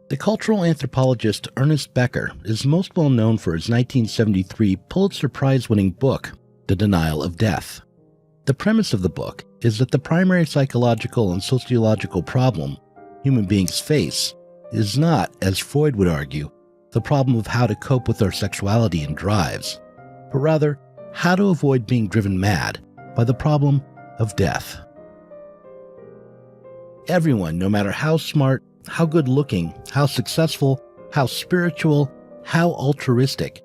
The cultural anthropologist Ernest Becker is most well known for his 1973 Pulitzer Prize-winning book, The Denial of Death. The premise of the book is that the primary psychological and sociological problem human beings face is not, as Freud would argue, the problem of how to cope with our sexuality and drives, but rather how to avoid being driven mad by the problem of death. Everyone, no matter how smart, how good-looking, how successful, how spiritual, how altruistic,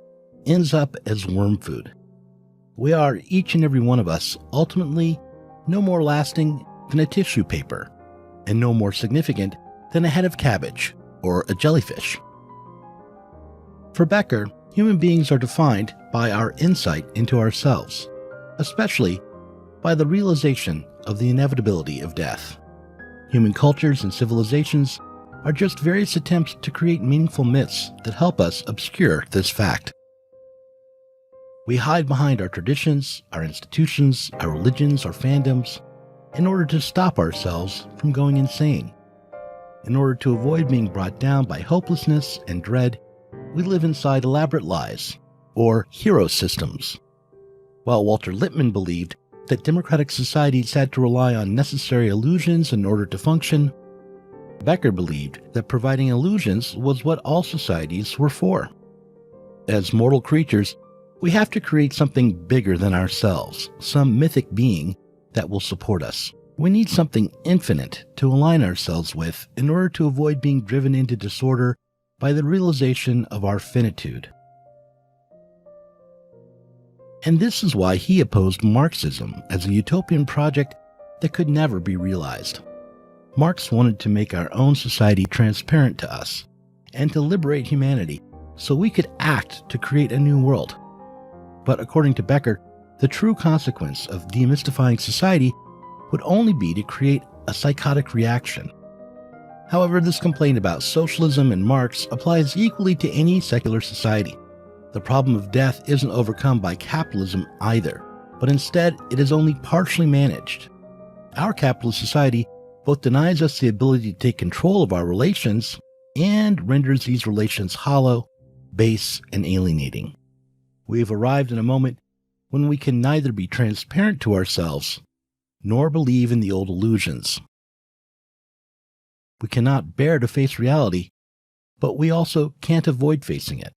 ends up as worm food. We are, each and every one of us, ultimately no more lasting than a tissue paper, and no more significant than a head of cabbage or a jellyfish. For Becker, human beings are defined by our insight into ourselves, especially by the realization of the inevitability of death. Human cultures and civilizations are just various attempts to create meaningful myths that help us obscure this fact. We hide behind our traditions, our institutions, our religions, our fandoms, in order to stop ourselves from going insane. In order to avoid being brought down by hopelessness and dread, we live inside elaborate lies, or hero systems. While Walter Lippmann believed that democratic societies had to rely on necessary illusions in order to function, Becker believed that providing illusions was what all societies were for. As mortal creatures, we have to create something bigger than ourselves, some mythic being that will support us. We need something infinite to align ourselves with in order to avoid being driven into disorder by the realization of our finitude. And this is why he opposed Marxism as a utopian project that could never be realized. Marx wanted to make our own society transparent to us and to liberate humanity so we could act to create a new world. But according to Becker, the true consequence of demystifying society would only be to create a psychotic reaction. However, this complaint about socialism and Marx applies equally to any secular society. The problem of death isn't overcome by capitalism either, but instead it is only partially managed. Our capitalist society both denies us the ability to take control of our relations and renders these relations hollow, base, and alienating. We have arrived in a moment when we can neither be transparent to ourselves nor believe in the old illusions. We cannot bear to face reality, but we also can't avoid facing it.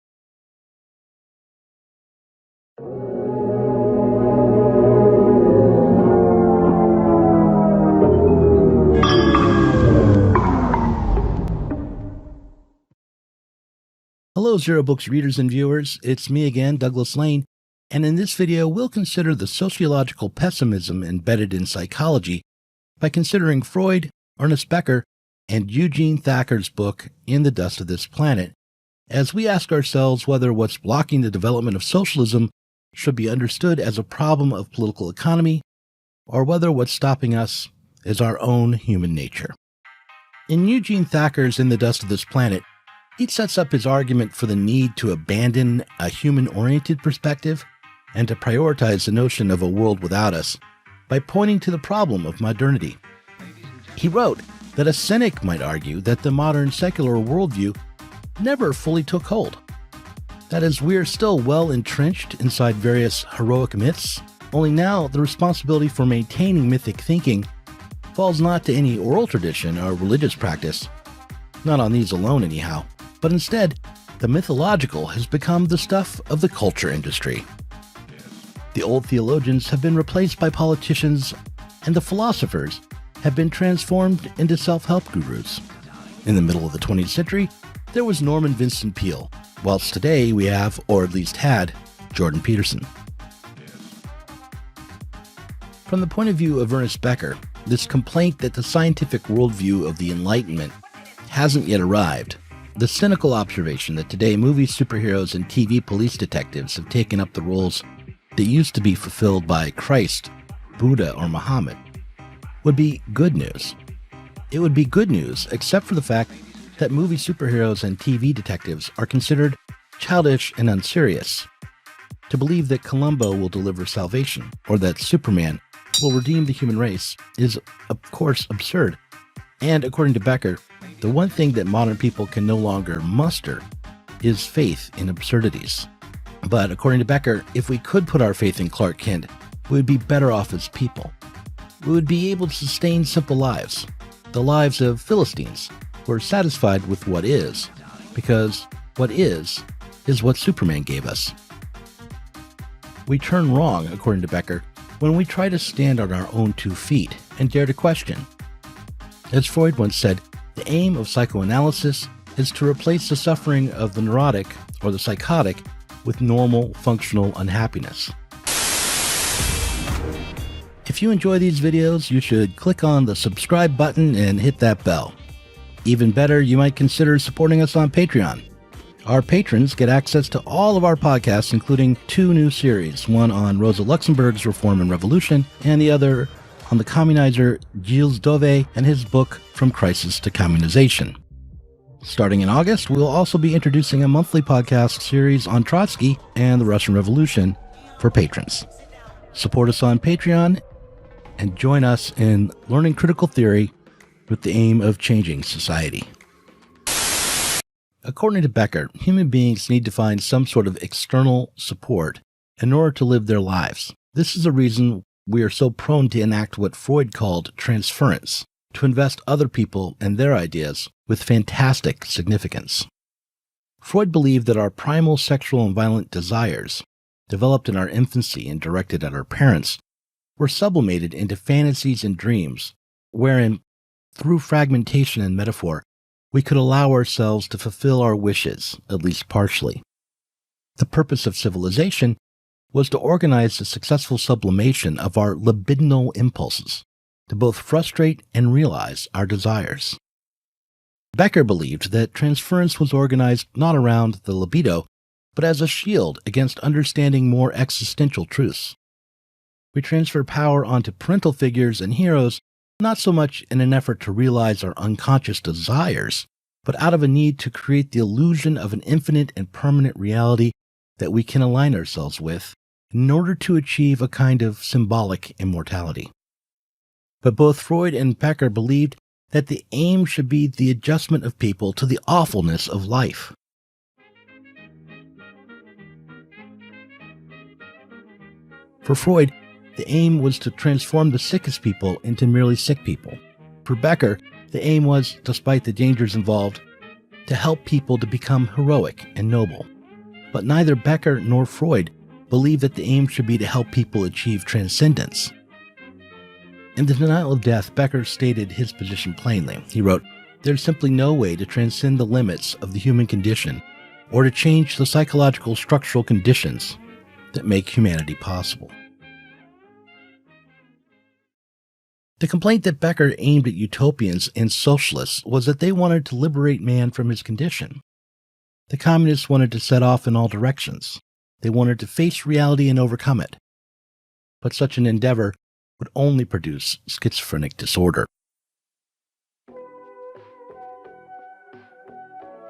Hello Zero Books readers and viewers, it's me again, Douglas Lane, and in this video we'll consider the sociological pessimism embedded in psychology by considering Freud, Ernest Becker, and Eugene Thacker's book, In the Dust of This Planet, as we ask ourselves whether what's blocking the development of socialism should be understood as a problem of political economy, or whether what's stopping us is our own human nature. In Eugene Thacker's In the Dust of This Planet, he sets up his argument for the need to abandon a human-oriented perspective and to prioritize the notion of a world without us by pointing to the problem of modernity. He wrote that a cynic might argue that the modern secular worldview never fully took hold. That is, we are still well entrenched inside various heroic myths, only now the responsibility for maintaining mythic thinking falls not to any oral tradition or religious practice, not on these alone anyhow, but instead, the mythological has become the stuff of the culture industry. The old theologians have been replaced by politicians, and the philosophers have been transformed into self-help gurus. In the middle of the 20th century, there was Norman Vincent Peale, whilst today we have, or at least had, Jordan Peterson. From the point of view of Ernest Becker, this complaint that the scientific worldview of the Enlightenment hasn't yet arrived, the cynical observation that today movie superheroes and TV police detectives have taken up the roles that used to be fulfilled by Christ, Buddha, or Muhammad, would be good news. It would be good news except for the fact that movie superheroes and TV detectives are considered childish and unserious. To believe that Columbo will deliver salvation or that Superman will redeem the human race is, of course, absurd. And according to Becker, The one thing that modern people can no longer muster is faith in absurdities. But according to Becker, if we could put our faith in Clark Kent, we would be better off as people. We would be able to sustain simple lives, the lives of Philistines, who are satisfied with what is, because what is what Superman gave us. We turn wrong, according to Becker, when we try to stand on our own 2 feet and dare to question. As Freud once said, the aim of psychoanalysis is to replace the suffering of the neurotic or the psychotic with normal, functional unhappiness. If you enjoy these videos, you should click on the subscribe button and hit that bell. Even better, you might consider supporting us on Patreon. Our patrons get access to all of our podcasts, including 2 new series, one on Rosa Luxemburg's Reform and Revolution, and the other on the communizer Gilles Dauvé and his book From Crisis to Communization. Starting in August, we'll also be introducing a monthly podcast series on Trotsky and the Russian Revolution for patrons. Support us on Patreon and join us in learning critical theory with the aim of changing society. According to Becker, human beings need to find some sort of external support in order to live their lives. This is the reason we are so prone to enact what Freud called transference, to invest other people and their ideas with fantastic significance. Freud believed that our primal sexual and violent desires, developed in our infancy and directed at our parents, were sublimated into fantasies and dreams, wherein, through fragmentation and metaphor, we could allow ourselves to fulfill our wishes, at least partially. The purpose of civilization was to organize the successful sublimation of our libidinal impulses, to both frustrate and realize our desires. Becker believed that transference was organized not around the libido, but as a shield against understanding more existential truths. We transfer power onto parental figures and heroes, not so much in an effort to realize our unconscious desires, but out of a need to create the illusion of an infinite and permanent reality that we can align ourselves with in order to achieve a kind of symbolic immortality. But both Freud and Becker believed that the aim should be the adjustment of people to the awfulness of life. For Freud, the aim was to transform the sickest people into merely sick people. For Becker, the aim was, despite the dangers involved, to help people to become heroic and noble. But neither Becker nor Freud believed that the aim should be to help people achieve transcendence. In The Denial of Death, Becker stated his position plainly. He wrote, "There's simply no way to transcend the limits of the human condition or to change the psychological structural conditions that make humanity possible." The complaint that Becker aimed at utopians and socialists was that they wanted to liberate man from his condition. The communists wanted to set off in all directions. They wanted to face reality and overcome it. But such an endeavor would only produce schizophrenic disorder.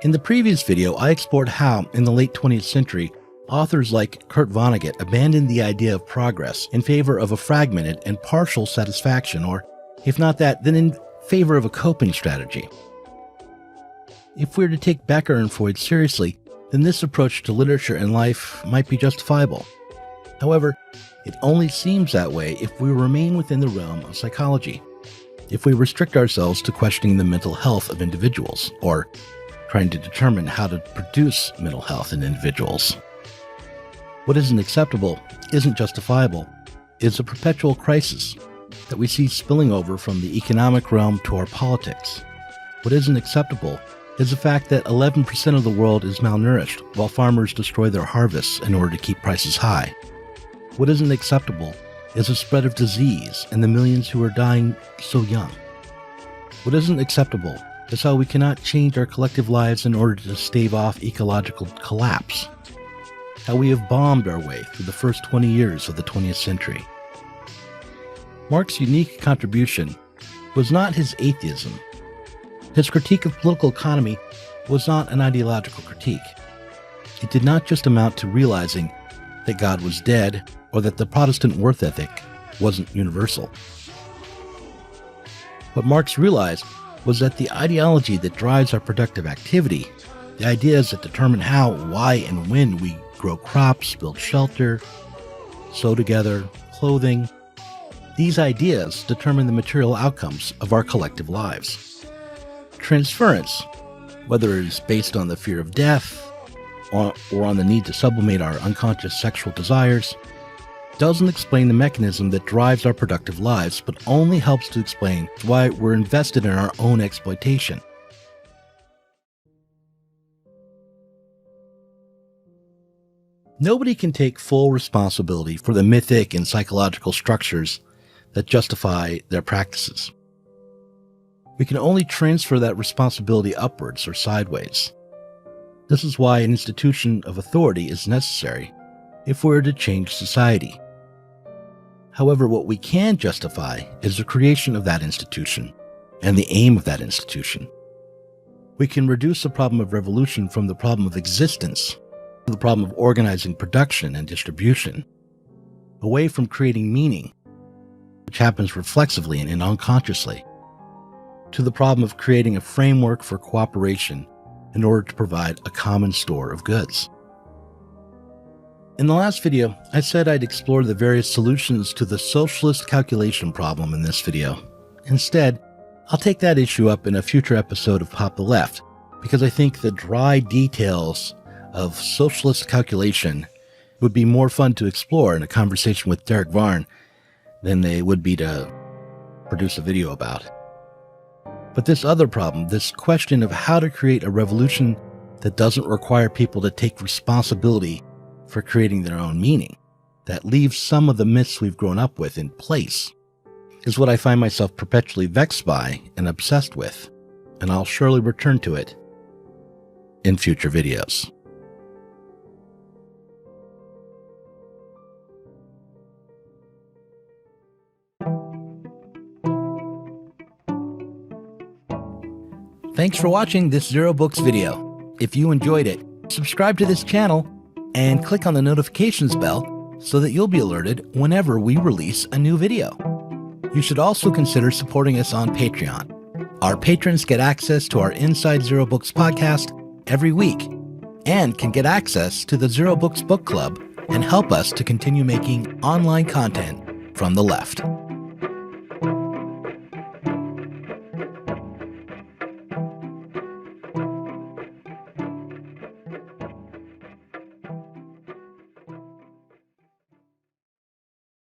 In the previous video, I explored how, in the late 20th century, authors like Kurt Vonnegut abandoned the idea of progress in favor of a fragmented and partial satisfaction, or, if not that, then in favor of a coping strategy. If we were to take Becker and Freud seriously, then this approach to literature and life might be justifiable. However, it only seems that way if we remain within the realm of psychology, if we restrict ourselves to questioning the mental health of individuals, or trying to determine how to produce mental health in individuals. What isn't acceptable isn't justifiable. It's a perpetual crisis that we see spilling over from the economic realm to our politics. What isn't acceptable is the fact that 11% of the world is malnourished while farmers destroy their harvests in order to keep prices high. What isn't acceptable is the spread of disease and the millions who are dying so young. What isn't acceptable is how we cannot change our collective lives in order to stave off ecological collapse. How we have bombed our way through the first 20 years of the 20th century. Marx's unique contribution was not his atheism. His critique of political economy was not an ideological critique. It did not just amount to realizing that God was dead or that the Protestant worth ethic wasn't universal. What Marx realized was that the ideology that drives our productive activity, the ideas that determine how, why, and when we grow crops, build shelter, sew together, clothing, these ideas determine the material outcomes of our collective lives. Transference, whether it is based on the fear of death or on the need to sublimate our unconscious sexual desires, doesn't explain the mechanism that drives our productive lives, but only helps to explain why we're invested in our own exploitation. Nobody can take full responsibility for the mythic and psychological structures that justify their practices. We can only transfer that responsibility upwards or sideways. This is why an institution of authority is necessary if we're to change society. However, what we can justify is the creation of that institution and the aim of that institution. We can reduce the problem of revolution from the problem of existence to the problem of organizing production and distribution, away from creating meaning, which happens reflexively and unconsciously, to the problem of creating a framework for cooperation in order to provide a common store of goods. In the last video, I said I'd explore the various solutions to the socialist calculation problem in this video. Instead, I'll take that issue up in a future episode of Pop the Left, because I think the dry details of socialist calculation would be more fun to explore in a conversation with Derek Varn than they would be to produce a video about. But this other problem, this question of how to create a revolution that doesn't require people to take responsibility for creating their own meaning, that leaves some of the myths we've grown up with in place, is what I find myself perpetually vexed by and obsessed with, and I'll surely return to it in future videos. Thanks for watching this Zero Books video. If you enjoyed it, subscribe to this channel and click on the notifications bell so that you'll be alerted whenever we release a new video. You should also consider supporting us on Patreon. Our patrons get access to our Inside Zero Books podcast every week and can get access to the Zero Books Book Club and help us to continue making online content from the left.